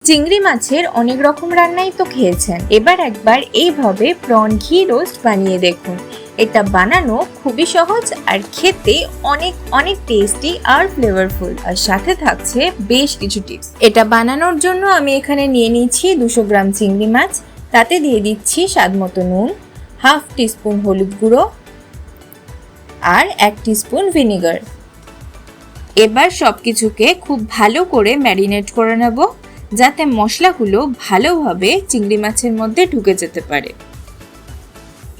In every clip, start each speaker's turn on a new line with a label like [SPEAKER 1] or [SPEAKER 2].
[SPEAKER 1] চিংড়ি মাছের অনেক রকম রান্নাই তো খেয়েছেন, এবার একবার এইভাবে প্রন ঘি রোস্ট বানিয়ে দেখুন। এটা বানানো খুবই সহজ আর খেতে অনেক অনেক টেস্টি আর ফ্লেভারফুল, আর সাথে থাকছে বেশ কিছু টিপস। এটা বানানোর জন্য আমি এখানে নিয়ে নিচ্ছি 200 গ্রাম চিংড়ি মাছ, তাতে দিয়ে দিচ্ছি স্বাদমতো নুন, হাফ টিস্পুন হলুদ গুঁড়ো আর 1 টিস্পুন ভিনেগার। এবার সবকিছুকে খুব ভালো করে ম্যারিনেট করে নেব, যাতে মশলাগুলো ভালোভাবে চিংড়ি মাছের মধ্যে ঢুকে যেতে পারে।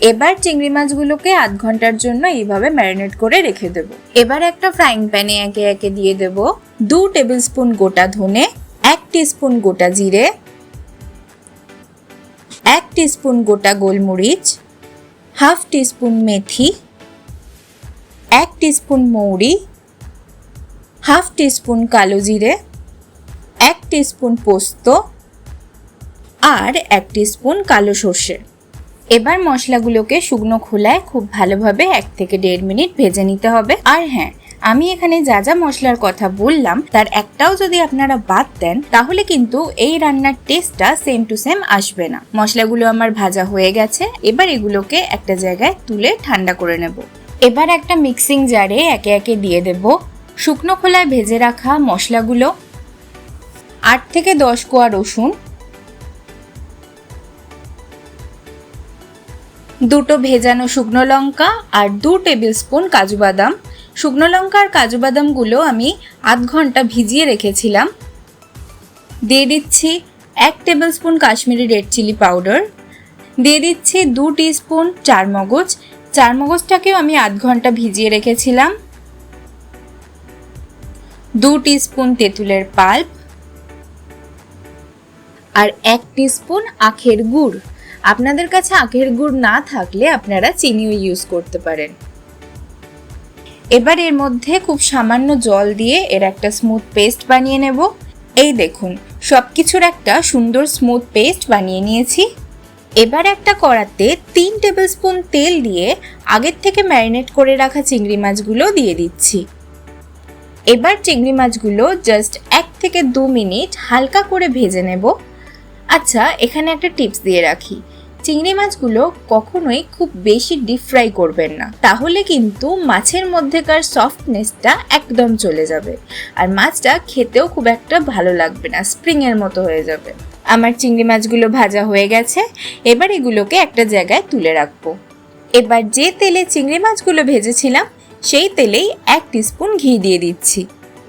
[SPEAKER 1] এবার চিংড়ি মাছগুলোকে আধ ঘন্টার জন্য এইভাবে ম্যারিনেট করে রেখে দেব। এবার একটা ফ্রাইং প্যানে একে একে দিয়ে দেব 2 টেবিল স্পুন গোটা ধনে, 1 টিস্পুন গোটা জিরে, 1 টিস্পুন গোটা গোলমরিচ, হাফ টিস্পুন মেথি, 1 টিস্পুন মৌরি, হাফ টিস্পুন কালো জিরে, 1 টিস্পুন পোস্ত আর 1 টিস্পুন কালো সর্ষে। এবার মশলাগুলোকে শুকনো খোলায় খুব ভালোভাবে 1 থেকে 1.5 মিনিট ভেজে নিতে হবে। আর হ্যাঁ, আমি এখানে যা যা মশলার কথা বললাম তার একটাও যদি আপনারা বাদ দেন তাহলে কিন্তু এই রান্নার টেস্টটা সেম টু সেম আসবে না। মশলাগুলো আমার ভাজা হয়ে গেছে, এবার এগুলোকে একটা জায়গায় তুলে ঠান্ডা করে নেব। এবার একটা মিক্সিং জারে একে একে দিয়ে দেব শুকনো খোলায় ভেজে রাখা মশলাগুলো, 8 থেকে 10 কোয়া রসুন, 2টো ভেজানো শুকনো লঙ্কা আর 2 টেবিল স্পুন কাজু বাদাম। শুকনো লঙ্কা আর কাজু বাদামগুলো আমি আধ ঘন্টা ভিজিয়ে রেখেছিলাম। দিয়ে দিচ্ছি 1 tablespoon Kashmiri red chilli powder, দিয়ে দিচ্ছি 2 টিস্পুন চারমগজ। চারমগজটাকেও আমি আধ ঘন্টা ভিজিয়ে রেখেছিলাম। 2 টিস্পুন তেঁতুলের পাল্প আর 1 টিস্পুন আখের গুড়। আপনাদের কাছে আখের গুড় না থাকলে আপনারা চিনিও ইউজ করতে পারেন। এবার এর মধ্যে খুব সামান্য জল দিয়ে এর একটা স্মুথ পেস্ট বানিয়ে নেব। এই দেখুন, সবকিছুর একটা সুন্দর স্মুথ পেস্ট বানিয়ে নিয়েছি। এবার একটা কড়াতে 3 টেবিল স্পুন তেল দিয়ে আগের থেকে ম্যারিনেট করে রাখা চিংড়ি মাছগুলো দিয়ে দিচ্ছি। এবার চিংড়ি মাছগুলো জাস্ট 1 থেকে 2 মিনিট হালকা করে ভেজে নেব। আচ্ছা, এখানে একটা টিপস দিয়ে রাখি, চিংড়ি মাছগুলো কখনোই খুব বেশি ডিপ ফ্রাই করবেন না, তাহলে কিন্তু মাছের মধ্যেকার সফটনেসটা একদম চলে যাবে আর মাছটা খেতেও খুব একটা ভালো লাগবে না, স্প্রিং এর মতো হয়ে যাবে। আমার চিংড়ি মাছগুলো ভাজা হয়ে গেছে, এবার এগুলোকে একটা জায়গায় তুলে রাখবো। এবার যে তেলে চিংড়ি মাছগুলো ভেজেছিলাম সেই তেলেই 1 টিস্পুন ঘি দিয়ে দিচ্ছি।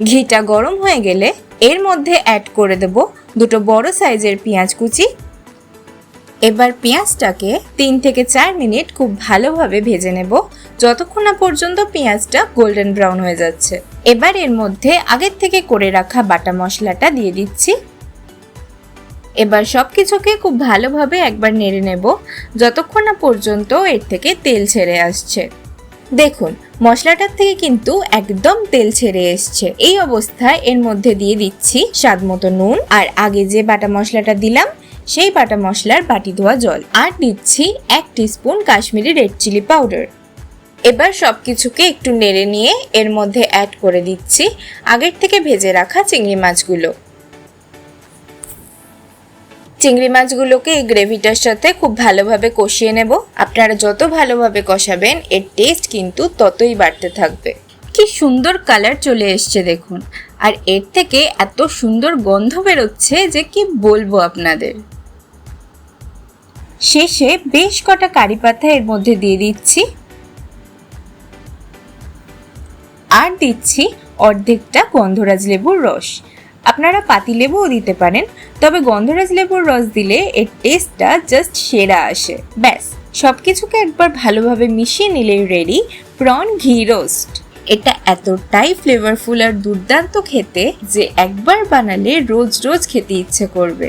[SPEAKER 1] ঘিটা গরম হয়ে গেলে এর মধ্যে অ্যাড করে দেব 2টো বড় সাইজের পেঁয়াজ কুচি। এবার পেঁয়াজটাকে 3 থেকে 4 মিনিট খুব ভালোভাবে ভেজে নেব, যতক্ষণ না পর্যন্ত পেঁয়াজটা গোল্ডেন ব্রাউন হয়ে যাচ্ছে। এবার এর মধ্যে আগের থেকে করে রাখা বাটা মশলাটা দিয়ে দিচ্ছি। এবার সবকিছুকে খুব ভালোভাবে একবার নেড়ে নেব, যতক্ষণ না পর্যন্ত এর থেকে তেল ছেড়ে আসছে। দেখুন, মশলাটার থেকে কিন্তু একদম তেল ছেড়ে এসছে। এই অবস্থায় এর মধ্যে দিয়ে দিচ্ছি স্বাদমতো নুন আর আগে যে বাটা মশলাটা দিলাম সেই বাটা মশলার বাটি ধোয়া জল, আর দিচ্ছি 1 teaspoon Kashmiri red chilli powder. এবার সবকিছুকে একটু নেড়ে নিয়ে এর মধ্যে অ্যাড করে দিচ্ছি আগের থেকে ভেজে রাখা চিংড়ি মাছগুলো। চিংড়ি মাছগুলোকে এই গ্রেভিটার সাথে খুব ভালোভাবে কষিয়ে নেব। আপনারা যত ভালোভাবে কষাবেন এর টেস্ট কিন্তু ততই বাড়তে থাকবে। কি সুন্দর কালার চলে এসছে দেখুন, আর এর থেকে এত সুন্দর গন্ধ বেরোচ্ছে যে কি বলবো আপনাদের। শেষে বেশ কটা কারি পাতা এর মধ্যে দিয়ে দিচ্ছি আর দিচ্ছি অর্ধেকটা গন্ধরাজ লেবুর রস। আপনারা পাতি লেবুও দিতে পারেন, তবে গন্ধরাজ লেবুর রস দিলে এর টেস্টটা জাস্ট সেরা আসে। ব্যাস, সবকিছুকে একবার ভালোভাবে মিশিয়ে নিলেই রেডি প্রন ঘি রোস্ট। এটা এতটাই ফ্লেভারফুল আর দুর্দান্ত খেতে যে একবার বানালে রোজ রোজ খেতে ইচ্ছে করবে।